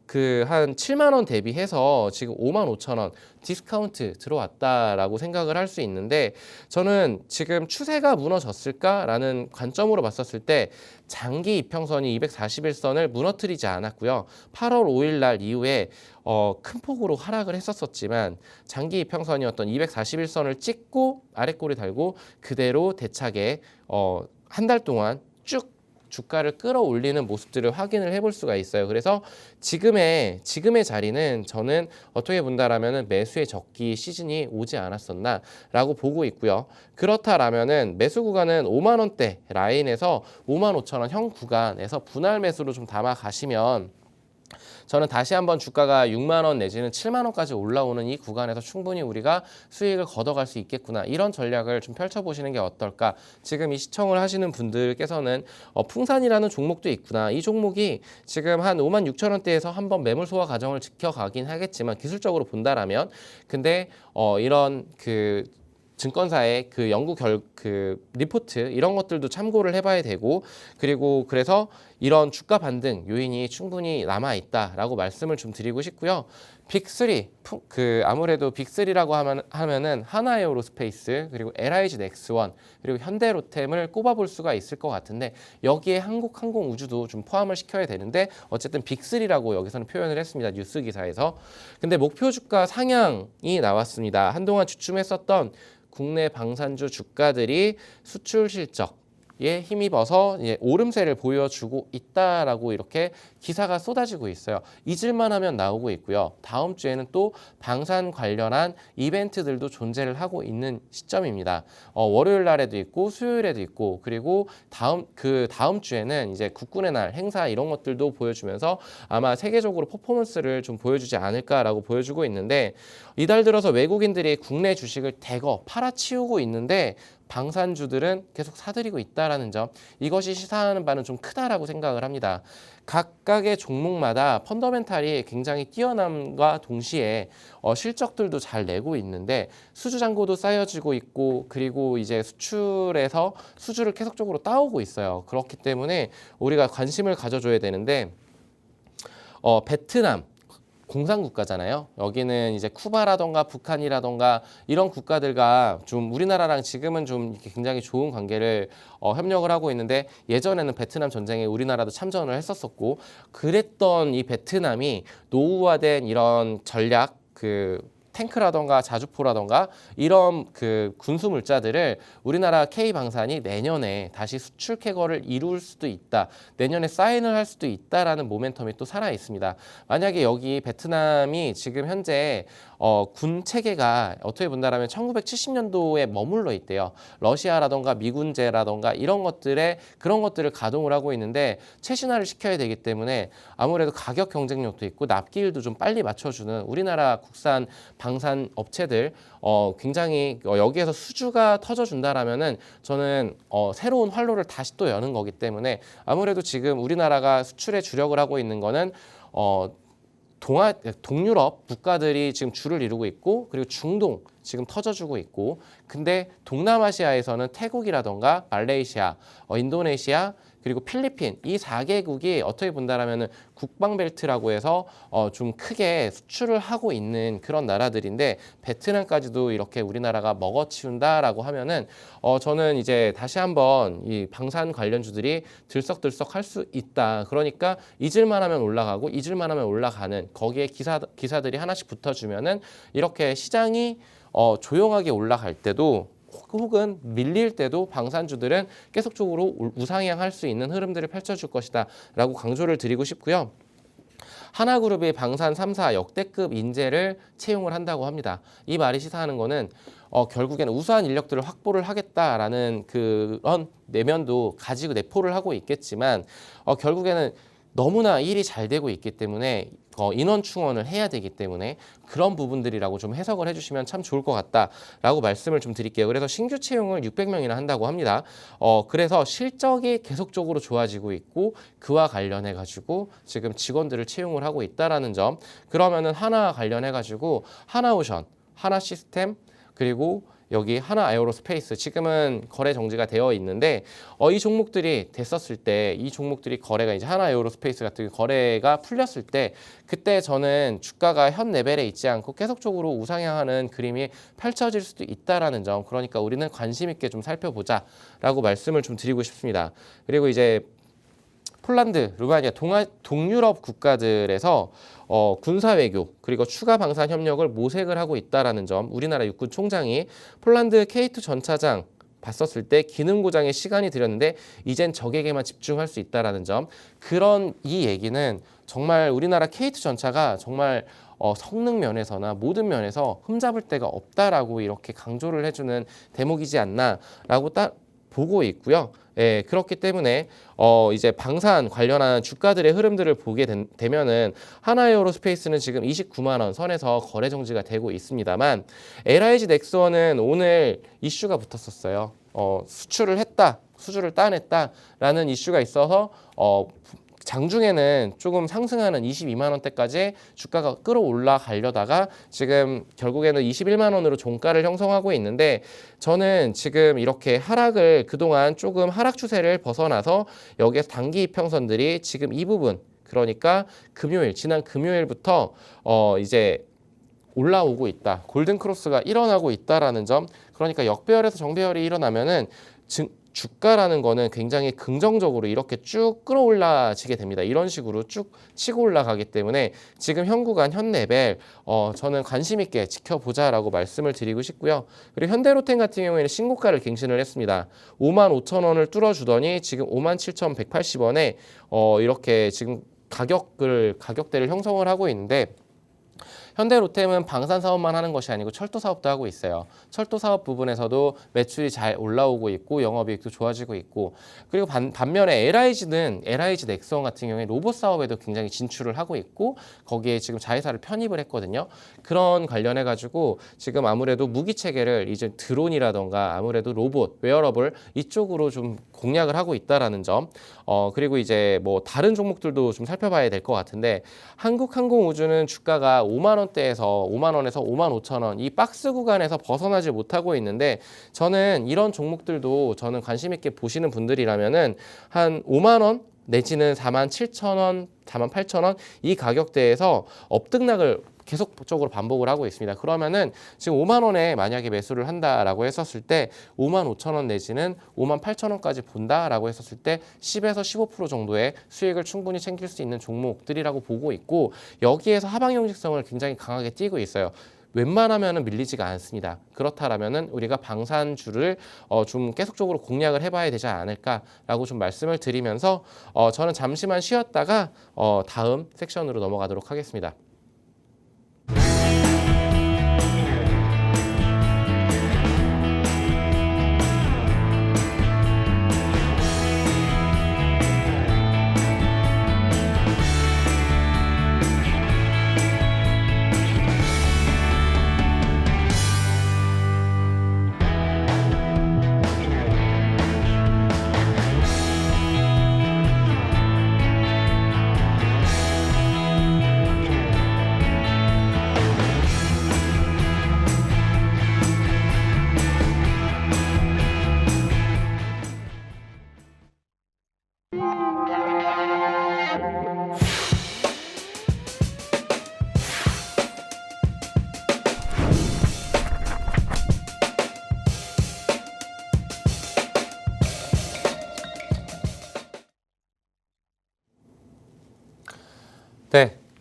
그 한 7만 원 대비해서 지금 5만 5천 원 디스카운트 들어왔다라고 생각을 할 수 있는데 저는 지금 추세가 무너졌을까라는 관점으로 봤었을 때 장기 이평선이 241선을 무너뜨리지 않았고요. 8월 5일 날 이후에 큰 폭으로 하락을 했었지만 장기 이평선이었던 241선을 찍고 아랫골이 달고 그대로 대차게 한 달 동안 쭉 주가를 끌어올리는 모습들을 확인을 해볼 수가 있어요. 그래서 지금의 자리는 저는 어떻게 본다라면은 매수의 적기 시즌이 오지 않았었나라고 보고 있고요. 그렇다라면은 매수 구간은 5만 원대 라인에서 5만 5천 원 형 구간에서 분할 매수로 좀 담아 가시면 저는 다시 한번 주가가 6만 원 내지는 7만 원까지 올라오는 이 구간에서 충분히 우리가 수익을 걷어갈 수 있겠구나. 이런 전략을 좀 펼쳐보시는 게 어떨까. 지금 이 시청을 하시는 분들께서는 풍산이라는 종목도 있구나. 이 종목이 지금 한 5만 6천 원대에서 한번 매물 소화 과정을 지켜가긴 하겠지만 기술적으로 본다라면 근데 이런 그 증권사의 그 그 리포트 이런 것들도 참고를 해봐야 되고 그리고 그래서 이런 주가 반등 요인이 충분히 남아 있다라고 말씀을 좀 드리고 싶고요. 빅3 그 아무래도 빅3라고 하면은 하나에어로스페이스 그리고 LIG 넥스원 그리고 현대로템을 꼽아볼 수가 있을 것 같은데 여기에 한국항공우주도 좀 포함을 시켜야 되는데 어쨌든 빅3라고 여기서는 표현을 했습니다. 뉴스 기사에서. 근데 목표 주가 상향이 나왔습니다. 한동안 주춤했었던 국내 방산주 주가들이 수출 실적에 힘입어서 이제 오름세를 보여주고 있다라고 이렇게 기사가 쏟아지고 있어요. 잊을만 하면 나오고 있고요. 다음 주에는 또 방산 관련한 이벤트들도 존재를 하고 있는 시점입니다. 월요일 날에도 있고 수요일에도 있고 그리고 다음 주에는 이제 국군의 날 행사 이런 것들도 보여주면서 아마 세계적으로 퍼포먼스를 좀 보여주지 않을까라고 보여주고 있는데 이달 들어서 외국인들이 국내 주식을 대거 팔아치우고 있는데 방산주들은 계속 사들이고 있다라는 점 이것이 시사하는 바는 좀 크다라고 생각을 합니다. 각각의 종목마다 펀더멘탈이 굉장히 뛰어남과 동시에 실적들도 잘 내고 있는데 수주 잔고도 쌓여지고 있고 그리고 이제 수출에서 수주를 계속적으로 따오고 있어요. 그렇기 때문에 우리가 관심을 가져줘야 되는데 베트남 공산국가잖아요. 여기는 이제 쿠바라던가 북한이라던가 이런 국가들과 좀 우리나라랑 지금은 좀 이렇게 굉장히 좋은 관계를 협력을 하고 있는데 예전에는 베트남 전쟁에 우리나라도 참전을 했었었고 그랬던 이 베트남이 노후화된 이런 전략 탱크라던가 자주포라던가 이런 그 군수 물자들을 우리나라 K방산이 내년에 다시 수출 쾌거를 이룰 수도 있다. 내년에 사인을 할 수도 있다라는 모멘텀이 또 살아 있습니다. 만약에 여기 베트남이 지금 현재 군 체계가 어떻게 본다라면 1970년도에 머물러 있대요. 러시아라던가 미군제라던가 그런 것들을 가동을 하고 있는데 최신화를 시켜야 되기 때문에 아무래도 가격 경쟁력도 있고 납기일도 좀 빨리 맞춰주는 우리나라 국산 방산 업체들 굉장히 여기에서 수주가 터져준다라면은 저는 새로운 활로를 다시 또 여는 거기 때문에 아무래도 지금 우리나라가 수출에 주력을 하고 있는 거는 동유럽 국가들이 지금 줄을 이루고 있고 그리고 중동 지금 터져주고 있고 근데 동남아시아에서는 태국이라던가 말레이시아, 인도네시아 그리고 필리핀 이 4개국이 어떻게 본다라면은 국방벨트라고 해서 좀 크게 수출을 하고 있는 그런 나라들인데 베트남까지도 이렇게 우리나라가 먹어치운다라고 하면은 저는 이제 다시 한번 이 방산 관련주들이 들썩들썩 할 수 있다. 그러니까 잊을만 하면 올라가고 잊을만 하면 올라가는 거기에 기사들이 하나씩 붙어주면은 이렇게 시장이 조용하게 올라갈 때도 혹은 밀릴 때도 방산주들은 계속적으로 우상향할 수 있는 흐름들을 펼쳐줄 것이다 라고 강조를 드리고 싶고요. 하나그룹이 방산 3사 역대급 인재를 채용을 한다고 합니다. 이 말이 시사하는 거는 결국에는 우수한 인력들을 확보를 하겠다라는 그런 내면도 가지고 내포를 하고 있겠지만 결국에는 너무나 일이 잘 되고 있기 때문에 인원 충원을 해야 되기 때문에 그런 부분들이라고 좀 해석을 해주시면 참 좋을 것 같다라고 말씀을 좀 드릴게요. 그래서 신규 채용을 600명이나 한다고 합니다. 그래서 실적이 계속적으로 좋아지고 있고 그와 관련해 가지고 지금 직원들을 채용을 하고 있다라는 점. 그러면은 하나와 관련해 가지고 하나오션, 하나시스템 그리고 여기 하나 에어로스페이스 지금은 거래 정지가 되어 있는데 이 종목들이 됐었을 때 이 종목들이 거래가 이제 하나 에어로스페이스 같은 거래가 풀렸을 때 그때 저는 주가가 현 레벨에 있지 않고 계속적으로 우상향하는 그림이 펼쳐질 수도 있다라는 점. 그러니까 우리는 관심 있게 좀 살펴보자라고 말씀을 좀 드리고 싶습니다. 그리고 이제 폴란드, 루마니아, 동유럽 국가들에서 군사 외교 그리고 추가 방산 협력을 모색을 하고 있다라는 점. 우리나라 육군 총장이 폴란드 K2 전차장 봤었을 때 기능 고장에 시간이 들였는데 이젠 적에게만 집중할 수 있다라는 점. 그런 이 얘기는 정말 우리나라 K2 전차가 정말 성능 면에서나 모든 면에서 흠잡을 데가 없다라고 이렇게 강조를 해주는 대목이지 않나라고 보고 있고요. 예, 그렇기 때문에 이제 방산 관련한 주가들의 흐름들을 보게 되면은 하나에어로스페이스는 지금 29만 원 선에서 거래 정지가 되고 있습니다만 LIG 넥스원은 오늘 이슈가 붙었었어요. 수출을 했다, 수주를 따냈다라는 이슈가 있어서 장중에는 조금 상승하는 22만 원대까지 주가가 끌어올라 가려다가 지금 결국에는 21만 원으로 종가를 형성하고 있는데 저는 지금 이렇게 하락을 그동안 조금 하락 추세를 벗어나서 여기에서 단기 이평선들이 지금 이 부분 그러니까 지난 금요일부터 이제 올라오고 있다. 골든 크로스가 일어나고 있다라는 점. 그러니까 역배열에서 정배열이 일어나면은 주가라는 거는 굉장히 긍정적으로 이렇게 쭉 끌어올라지게 됩니다. 이런 식으로 쭉 치고 올라가기 때문에 지금 현 구간, 현 레벨 저는 관심 있게 지켜보자라고 말씀을 드리고 싶고요. 그리고 현대로템 같은 경우에는 신고가를 갱신을 했습니다. 55,000원을 뚫어주더니 지금 57,180원에 이렇게 지금 가격대를 형성을 하고 있는데 현대로템은 방산 사업만 하는 것이 아니고 철도 사업도 하고 있어요. 철도 사업 부분에서도 매출이 잘 올라오고 있고 영업이익도 좋아지고 있고 그리고 반면에 LIG 넥스원 같은 경우에 로봇 사업에도 굉장히 진출을 하고 있고 거기에 지금 자회사를 편입을 했거든요. 그런 관련해 가지고 지금 아무래도 무기 체계를 이제 드론이라던가 아무래도 로봇, 웨어러블 이쪽으로 좀 공략을 하고 있다라는 점. 그리고 이제 뭐 다른 종목들도 좀 살펴봐야 될 것 같은데 한국항공우주는 주가가 5만 원대에서 5만 원에서 5만 5천 원 이 박스 구간에서 벗어나지 못하고 있는데 저는 이런 종목들도 저는 관심 있게 보시는 분들이라면은 한 5만 원 내지는 4만 7천 원, 4만 8천 원 이 가격대에서 업등락을 계속적으로 반복을 하고 있습니다. 그러면은 지금 5만 원에 만약에 매수를 한다라고 했었을 때 5만 5천 원 내지는 5만 8천 원까지 본다라고 했었을 때 10에서 15% 정도의 수익을 충분히 챙길 수 있는 종목들이라고 보고 있고 여기에서 하방 형식성을 굉장히 강하게 띄고 있어요. 웬만하면은 밀리지가 않습니다. 그렇다라면은 우리가 방산주를 좀 계속적으로 공략을 해봐야 되지 않을까라고 좀 말씀을 드리면서 저는 잠시만 쉬었다가 다음 섹션으로 넘어가도록 하겠습니다.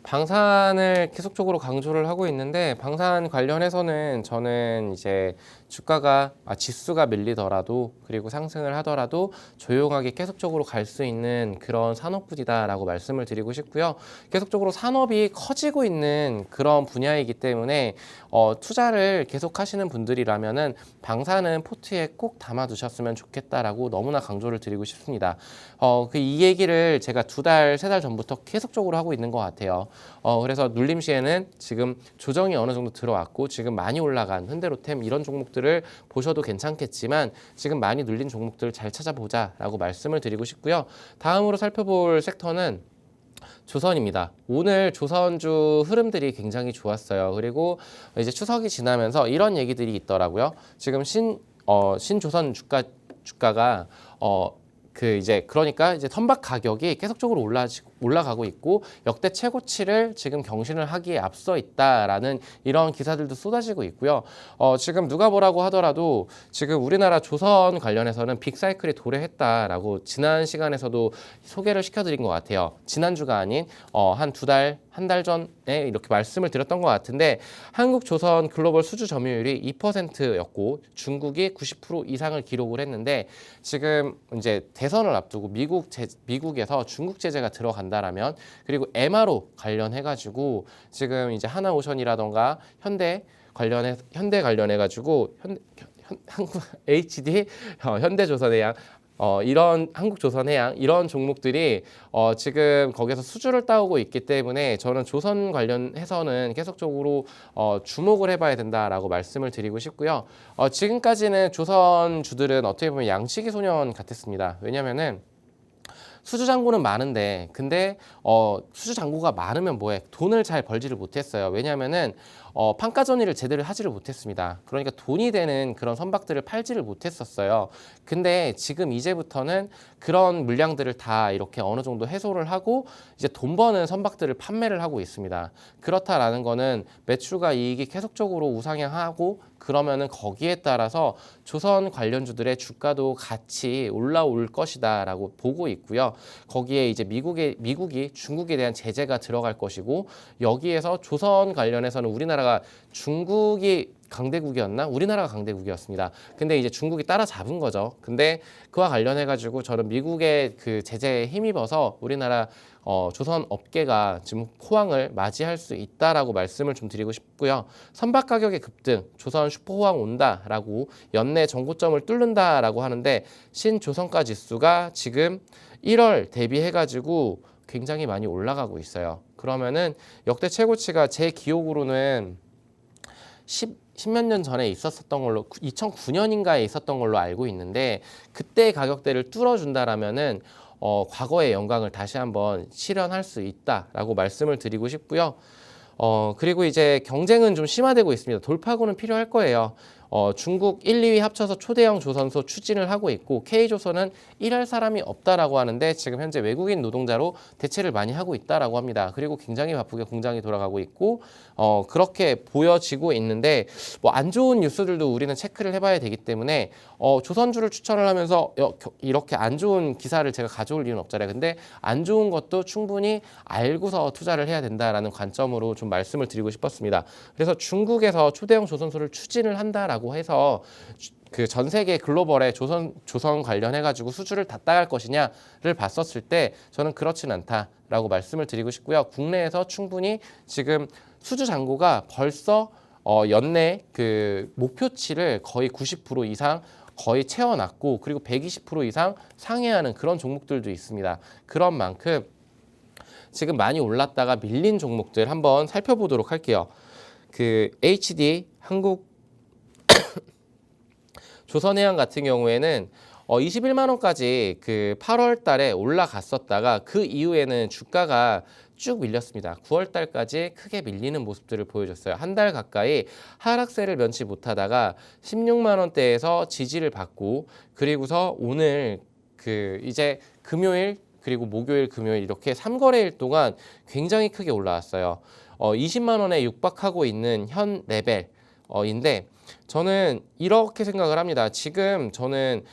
방산을 계속적으로 강조를 하고 있는데 방산 관련해서는 저는 이제 주가가 지수가 밀리더라도 그리고 상승을 하더라도 조용하게 계속적으로 갈 수 있는 그런 산업군이다라고 말씀을 드리고 싶고요. 계속적으로 산업이 커지고 있는 그런 분야이기 때문에 투자를 계속 하시는 분들이라면은 방산은 포트에 꼭 담아두셨으면 좋겠다라고 너무나 강조를 드리고 싶습니다. 이 얘기를 제가 2달, 3달 전부터 계속적으로 하고 있는 것 같아요. 그래서 눌림시에는 지금 조정이 어느 정도 들어왔고 지금 많이 올라간 현대로템 이런 종목들을 보셔도 괜찮겠지만 지금 많이 눌린 종목들을 잘 찾아보자라고 말씀을 드리고 싶고요. 다음으로 살펴볼 섹터는 조선입니다. 오늘 조선주 흐름들이 굉장히 좋았어요. 그리고 이제 추석이 지나면서 이런 얘기들이 있더라고요. 지금 신조선 주가가 그러니까 이제 선박 가격이 계속적으로 올라가고 있고 역대 최고치를 지금 경신을 하기에 앞서 있다라는 이런 기사들도 쏟아지고 있고요. 지금 누가 뭐라고 하더라도 지금 우리나라 조선 관련해서는 빅사이클이 도래했다라고 지난 시간에서도 소개를 시켜드린 것 같아요. 지난주가 아닌 한 달 전에 이렇게 말씀을 드렸던 것 같은데 한국조선 글로벌 수주 점유율이 2%였고 중국이 90% 이상을 기록을 했는데 지금 이제 대선을 앞두고 미국에서 중국 제재가 들어간다라면 그리고 MRO 관련해가지고 지금 이제 하나오션이라던가 현대 관련해가지고 한국 HD 현대조선해양 이런 한국조선해양 이런 종목들이 지금 거기서 수주를 따오고 있기 때문에 저는 조선 관련해서는 계속적으로 주목을 해봐야 된다라고 말씀을 드리고 싶고요. 지금까지는 조선주들은 어떻게 보면 양치기 소년 같았습니다. 왜냐면은 수주 잔고는 많은데 근데 수주 잔고가 많으면 뭐해? 돈을 잘 벌지를 못했어요. 왜냐면은 판가 전이를 제대로 하지를 못했습니다. 그러니까 돈이 되는 그런 선박들을 팔지를 못했었어요. 근데 지금 이제부터는 그런 물량들을 다 이렇게 어느 정도 해소를 하고 이제 돈 버는 선박들을 판매를 하고 있습니다. 그렇다라는 거는 매출과 이익이 계속적으로 우상향하고 그러면은 거기에 따라서 조선 관련주들의 주가도 같이 올라올 것이다라고 보고 있고요. 거기에 이제 미국이 중국에 대한 제재가 들어갈 것이고 여기에서 조선 관련해서는 우리나라가 중국이 강대국이었나? 우리나라가 강대국이었습니다. 근데 이제 중국이 따라잡은 거죠. 근데 그와 관련해 가지고 저는 미국의 그 제재에 힘입어서 우리나라 조선 업계가 지금 호황을 맞이할 수 있다라고 말씀을 좀 드리고 싶고요. 선박 가격의 급등, 조선 슈퍼호황 온다라고 연내 정고점을 뚫는다라고 하는데 신조선가 지수가 지금 1월 대비해 가지고 굉장히 많이 올라가고 있어요. 그러면은 역대 최고치가 제 기억으로는 10몇 년 전에 있었던 걸로 2009년인가에 있었던 걸로 알고 있는데 그때 가격대를 뚫어준다라면은 과거의 영광을 다시 한번 실현할 수 있다라고 말씀을 드리고 싶고요. 그리고 이제 경쟁은 좀 심화되고 있습니다. 돌파구는 필요할 거예요. 중국 1, 2위 합쳐서 초대형 조선소 추진을 하고 있고 K조선은 일할 사람이 없다라고 하는데 지금 현재 외국인 노동자로 대체를 많이 하고 있다라고 합니다. 그리고 굉장히 바쁘게 공장이 돌아가고 있고 그렇게 보여지고 있는데 뭐 안 좋은 뉴스들도 우리는 체크를 해봐야 되기 때문에 조선주를 추천을 하면서 이렇게 안 좋은 기사를 제가 가져올 이유는 없잖아요. 근데 안 좋은 것도 충분히 알고서 투자를 해야 된다라는 관점으로 좀 말씀을 드리고 싶었습니다. 그래서 중국에서 초대형 조선소를 추진을 한다라고 해서 그 전 세계 글로벌에 조선 관련해 가지고 수주를 다 따갈 것이냐를 봤었을 때 저는 그렇진 않다라고 말씀을 드리고 싶고요. 국내에서 충분히 지금 수주 잔고가 벌써 연내 그 목표치를 거의 90% 이상 거의 채워놨고 그리고 120% 이상 상회하는 그런 종목들도 있습니다. 그런 만큼 지금 많이 올랐다가 밀린 종목들 한번 살펴보도록 할게요. 그 HD 한국 조선해양 같은 경우에는 21만 원까지 그 8월 달에 올라갔었다가 그 이후에는 주가가 쭉 밀렸습니다. 9월 달까지 크게 밀리는 모습들을 보여줬어요. 한 달 가까이 하락세를 면치 못하다가 16만 원대에서 지지를 받고 그리고서 오늘 그 이제 금요일 그리고 목요일 금요일 이렇게 3거래일 동안 굉장히 크게 올라왔어요. 20만 원에 육박하고 있는 현 레벨 인데 저는 이렇게 생각을 합니다. 지금 저는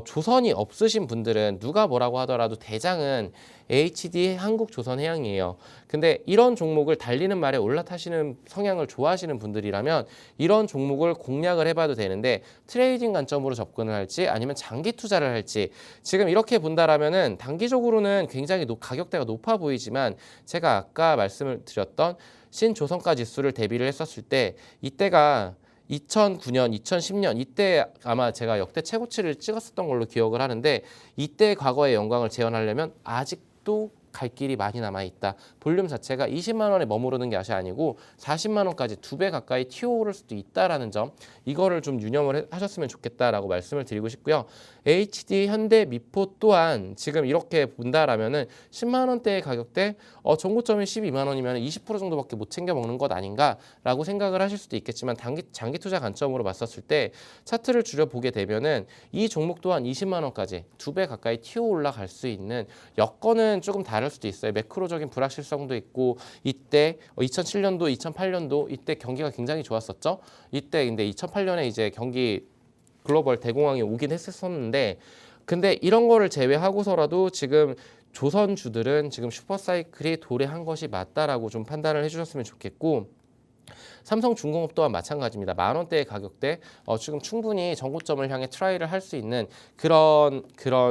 조선이 없으신 분들은 누가 뭐라고 하더라도 대장은 HD 한국조선해양이에요. 근데 이런 종목을 달리는 말에 올라타시는 성향을 좋아하시는 분들이라면 이런 종목을 공략을 해봐도 되는데 트레이딩 관점으로 접근을 할지 아니면 장기 투자를 할지 지금 이렇게 본다라면은 단기적으로는 굉장히 가격대가 높아 보이지만 제가 아까 말씀을 드렸던 신조선가 지수를 대비를 했었을 때 이때가 2009년, 2010년 이때 아마 제가 역대 최고치를 찍었었던 걸로 기억을 하는데 이때 과거의 영광을 재현하려면 아직도 갈 길이 많이 남아있다. 볼륨 자체가 20만 원에 머무르는 것이 아니고 40만 원까지 2배 가까이 튀어오를 수도 있다라는 점 이거를 좀 유념을 하셨으면 좋겠다라고 말씀을 드리고 싶고요. HD, 현대, 미포 또한 지금 이렇게 본다라면은 10만 원대의 가격대 정고점이 12만 원이면 20% 정도밖에 못 챙겨 먹는 것 아닌가라고 생각을 하실 수도 있겠지만 장기 투자 관점으로 봤었을 때 차트를 줄여보게 되면은 이 종목 또한 20만 원까지 2배 가까이 튀어 올라갈 수 있는 여건은 조금 다를 수도 있어요. 매크로적인 불확실성도 있고 이때 2007년도, 2008년도 이때 경기가 굉장히 좋았었죠. 이때 근데 2008년에 이제 경기 글로벌 대공황이 오긴 했었는데 근데 이런 거를 제외하고서라도 지금 조선주들은 지금 슈퍼사이클이 도래한 것이 맞다라고 좀 판단을 해주셨으면 좋겠고 삼성중공업 또한 마찬가지입니다. 만 원대의 가격대 지금 충분히 전고점을 향해 트라이를 할 수 있는 그런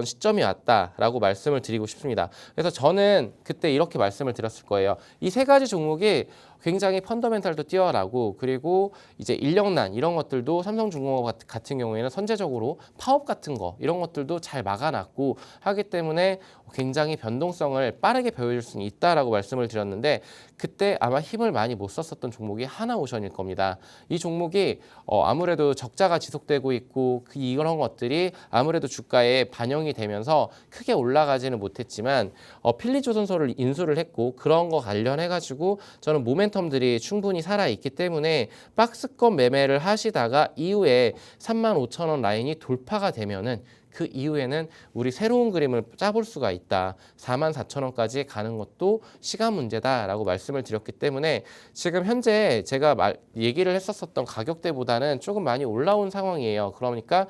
시점이 왔다라고 말씀을 드리고 싶습니다. 그래서 저는 그때 이렇게 말씀을 드렸을 거예요. 이 세 가지 종목이 굉장히 펀더멘탈도 뛰어나고 그리고 이제 인력난 이런 것들도 삼성중공업 같은 경우에는 선제적으로 파업 같은 거 이런 것들도 잘 막아놨고 하기 때문에 굉장히 변동성을 빠르게 보여줄 수는 있다라고 말씀을 드렸는데 그때 아마 힘을 많이 못 썼었던 종목이 하나오션일 겁니다. 이 종목이 아무래도 적자가 지속되고 있고 이런 것들이 아무래도 주가에 반영이 되면서 크게 올라가지는 못했지만 필리조선소를 인수를 했고 그런 거 관련해가지고 저는 모멘텀들이 충분히 살아있기 때문에 박스권 매매를 하시다가 이후에 35,000원 라인이 돌파가 되면은 그 이후에는 우리 새로운 그림을 짜볼 수가 있다. 44,000원까지 가는 것도 시간 문제다라고 말씀을 드렸기 때문에 지금 현재 제가 얘기를 했었던 가격대보다는 조금 많이 올라온 상황이에요. 그러니까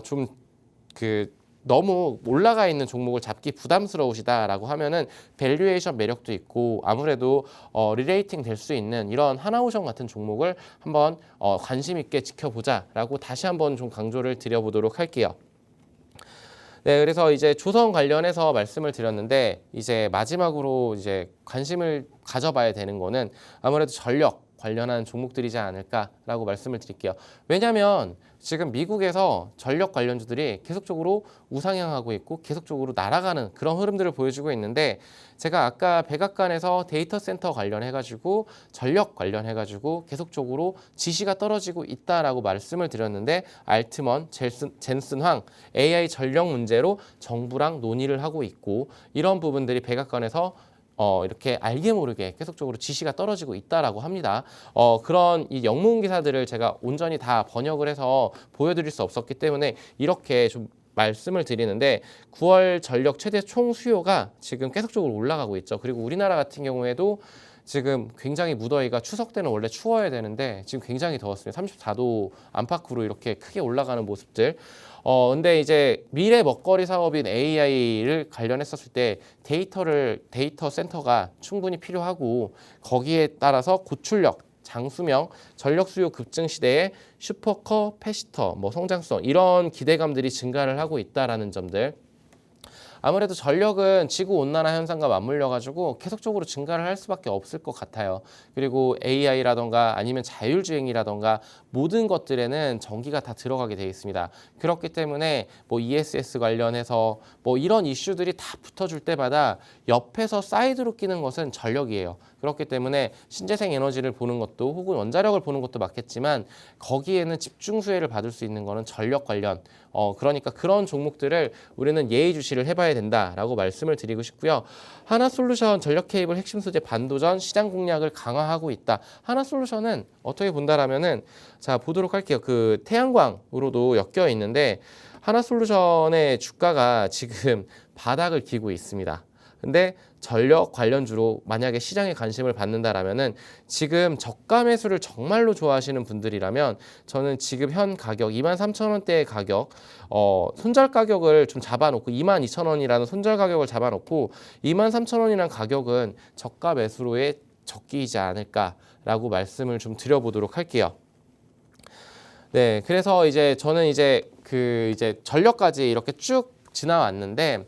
좀 너무 올라가 있는 종목을 잡기 부담스러우시다라고 하면은 밸류에이션 매력도 있고 아무래도 리레이팅 될 수 있는 이런 하나오션 같은 종목을 한번 관심 있게 지켜보자라고 다시 한번 좀 강조를 드려보도록 할게요. 네, 그래서 이제 조선 관련해서 말씀을 드렸는데 이제 마지막으로 이제 관심을 가져봐야 되는 거는 아무래도 전력 관련한 종목들이지 않을까라고 말씀을 드릴게요. 왜냐하면 지금 미국에서 전력 관련주들이 계속적으로 우상향하고 있고 계속적으로 날아가는 그런 흐름들을 보여주고 있는데 제가 아까 백악관에서 데이터 센터 관련해가지고 전력 관련해가지고 계속적으로 지시가 떨어지고 있다라고 말씀을 드렸는데 알트먼, 젠슨황 AI 전력 문제로 정부랑 논의를 하고 있고 이런 부분들이 백악관에서 이렇게 알게 모르게 계속적으로 지시가 떨어지고 있다라고 합니다. 그런 이 영문 기사들을 제가 온전히 다 번역을 해서 보여드릴 수 없었기 때문에 이렇게 좀 말씀을 드리는데 9월 전력 최대 총 수요가 지금 계속적으로 올라가고 있죠. 그리고 우리나라 같은 경우에도 지금 굉장히 무더위가 추석 때는 원래 추워야 되는데 지금 굉장히 더웠습니다. 34도 안팎으로 이렇게 크게 올라가는 모습들. 근데 이제 미래 먹거리 사업인 AI를 관련했었을 때 데이터 센터가 충분히 필요하고 거기에 따라서 고출력, 장수명, 전력 수요 급증 시대에 슈퍼커, 패시터, 성장성 이런 기대감들이 증가를 하고 있다라는 점들. 아무래도 전력은 지구 온난화 현상과 맞물려 가지고 계속적으로 증가를 할 수밖에 없을 것 같아요. 그리고 AI라던가 아니면 자율주행이라던가 모든 것들에는 전기가 다 들어가게 되어 있습니다. 그렇기 때문에 ESS 관련해서 이런 이슈들이 다 붙어줄 때마다 옆에서 사이드로 끼는 것은 전력이에요. 그렇기 때문에 신재생 에너지를 보는 것도 혹은 원자력을 보는 것도 맞겠지만 거기에는 집중 수혜를 받을 수 있는 거는 전력 관련 그러니까 그런 종목들을 우리는 예의주시를 해봐야 된다라고 말씀을 드리고 싶고요. 하나솔루션 전력 케이블 핵심 소재 반도전 시장 공략을 강화하고 있다. 하나솔루션은 어떻게 본다라면은 자 보도록 할게요. 그 태양광으로도 엮여 있는데 하나솔루션의 주가가 지금 바닥을 기고 있습니다. 근데 전력 관련주로 만약에 시장에 관심을 받는다라면은 지금 저가 매수를 정말로 좋아하시는 분들이라면 저는 지금 현 가격 23,000원대의 가격 손절 가격을 좀 잡아놓고 22,000원이라는 손절 가격을 잡아놓고 23,000원이라는 가격은 저가 매수로의 적기이지 않을까라고 말씀을 좀 드려보도록 할게요. 네, 그래서 이제 저는 이제 전력까지 이렇게 쭉 지나왔는데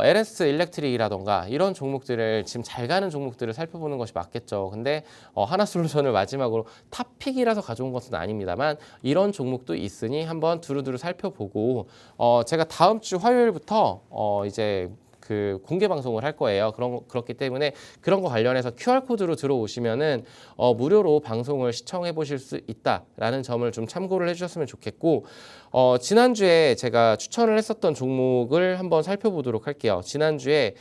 LS 일렉트릭이라던가 이런 종목들을 지금 잘 가는 종목들을 살펴보는 것이 맞겠죠. 근데 하나솔루션을 마지막으로 탑픽이라서 가져온 것은 아닙니다만 이런 종목도 있으니 한번 두루두루 살펴보고 제가 다음 주 화요일부터 이제 공개 방송을 할 거예요. 그렇기 때문에 그런 거 관련해서 QR코드로 들어오시면은 무료로 방송을 시청해 보실 수 있다라는 점을 좀 참고를 해주셨으면 좋겠고 지난주에 제가 추천을 했었던 종목을 한번 살펴보도록 할게요. 지난주에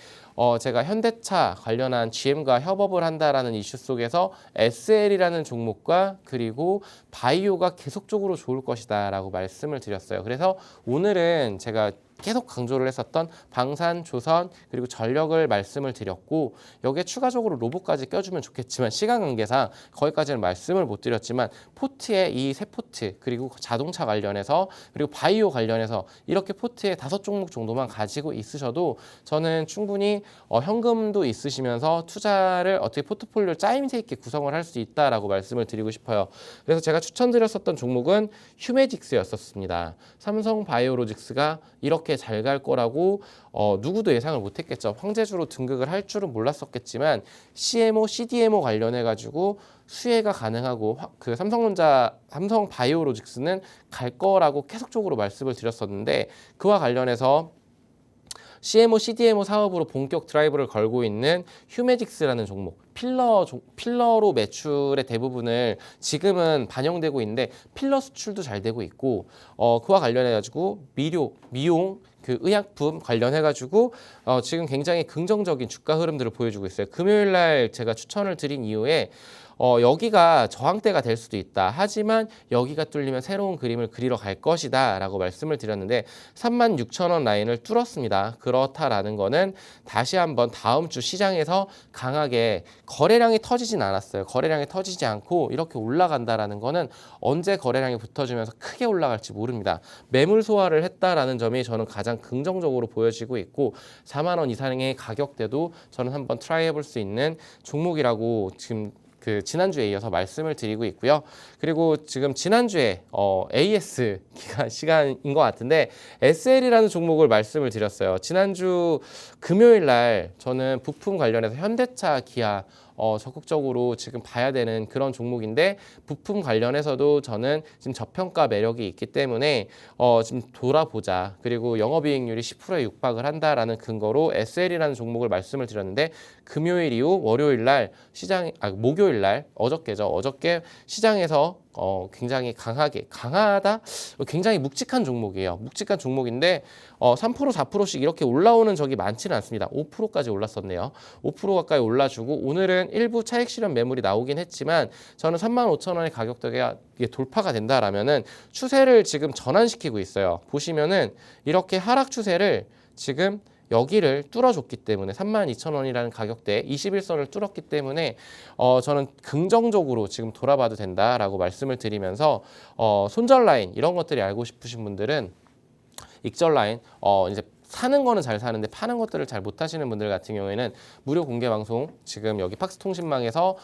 제가 현대차 관련한 GM과 협업을 한다라는 이슈 속에서 SL이라는 종목과 그리고 바이오가 계속적으로 좋을 것이다 라고 말씀을 드렸어요. 그래서 오늘은 제가 계속 강조를 했었던 방산, 조선 그리고 전력을 말씀을 드렸고 여기에 추가적으로 로봇까지 껴주면 좋겠지만 시간 관계상 거기까지는 말씀을 못 드렸지만 포트에 이 세 포트 그리고 자동차 관련해서 그리고 바이오 관련해서 이렇게 포트에 5종목 정도만 가지고 있으셔도 저는 충분히 현금도 있으시면서 투자를 어떻게 포트폴리오 짜임새 있게 구성을 할 수 있다라고 말씀을 드리고 싶어요. 그래서 제가 추천드렸었던 종목은 휴메직스였었습니다. 삼성바이오로직스가 이렇게 잘 갈 거라고 누구도 예상을 못했겠죠. 황제주로 등극을 할 줄은 몰랐었겠지만 CMO, CDMO 관련해 가지고 수혜가 가능하고 삼성바이오로직스는 갈 거라고 계속적으로 말씀을 드렸었는데 그와 관련해서 CMO, CDMO 사업으로 본격 드라이브를 걸고 있는 휴메직스라는 종목, 필러로 매출의 대부분을 지금은 반영되고 있는데 필러 수출도 잘 되고 있고 그와 관련해 가지고 미용 의약품 관련해 가지고 지금 굉장히 긍정적인 주가 흐름들을 보여주고 있어요. 금요일 날 제가 추천을 드린 이후에 여기가 저항대가 될 수도 있다. 하지만 여기가 뚫리면 새로운 그림을 그리러 갈 것이다 라고 말씀을 드렸는데 36,000원 라인을 뚫었습니다. 그렇다라는 거는 다시 한번 다음 주 시장에서 강하게 거래량이 터지진 않았어요. 거래량이 터지지 않고 이렇게 올라간다라는 거는 언제 거래량이 붙어주면서 크게 올라갈지 모릅니다. 매물 소화를 했다라는 점이 저는 가장 긍정적으로 보여지고 있고 4만 원 이상의 가격대도 저는 한번 트라이 해볼 수 있는 종목이라고 지금 지난주에 이어서 말씀을 드리고 있고요. 그리고 지금 지난주에 AS 기간 시간인 것 같은데 SL이라는 종목을 말씀을 드렸어요. 지난주 금요일 날 저는 부품 관련해서 현대차, 기아 적극적으로 지금 봐야 되는 그런 종목인데 부품 관련해서도 저는 지금 저평가 매력이 있기 때문에 지금 돌아보자. 그리고 영업이익률이 10%에 육박을 한다라는 근거로 SL이라는 종목을 말씀을 드렸는데 금요일 이후 월요일 날 목요일 날 어저께죠. 어저께 시장에서 굉장히 강하다? 굉장히 묵직한 종목이에요. 묵직한 종목인데 3% 4%씩 이렇게 올라오는 적이 많지는 않습니다. 5%까지 올랐었네요. 5% 가까이 올라주고 오늘은 일부 차익 실현 매물이 나오긴 했지만 저는 35,000원의 가격대가 돌파가 된다라면은 추세를 지금 전환시키고 있어요. 보시면은 이렇게 하락 추세를 지금 여기를 뚫어줬기 때문에 32,000원이라는 가격대에 21선을 뚫었기 때문에 저는 긍정적으로 지금 돌아봐도 된다라고 말씀을 드리면서 손절 라인 이런 것들이 알고 싶으신 분들은 익절 라인 이제 사는 거는 잘 사는데 파는 것들을 잘 못하시는 분들 같은 경우에는 무료 공개 방송 지금 여기 팍스통신망에서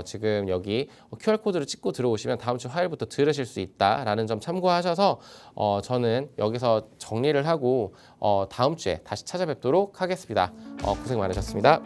지금 여기 QR코드를 찍고 들어오시면 다음 주 화요일부터 들으실 수 있다라는 점 참고하셔서 저는 여기서 정리를 하고 다음 주에 다시 찾아뵙도록 하겠습니다. 고생 많으셨습니다.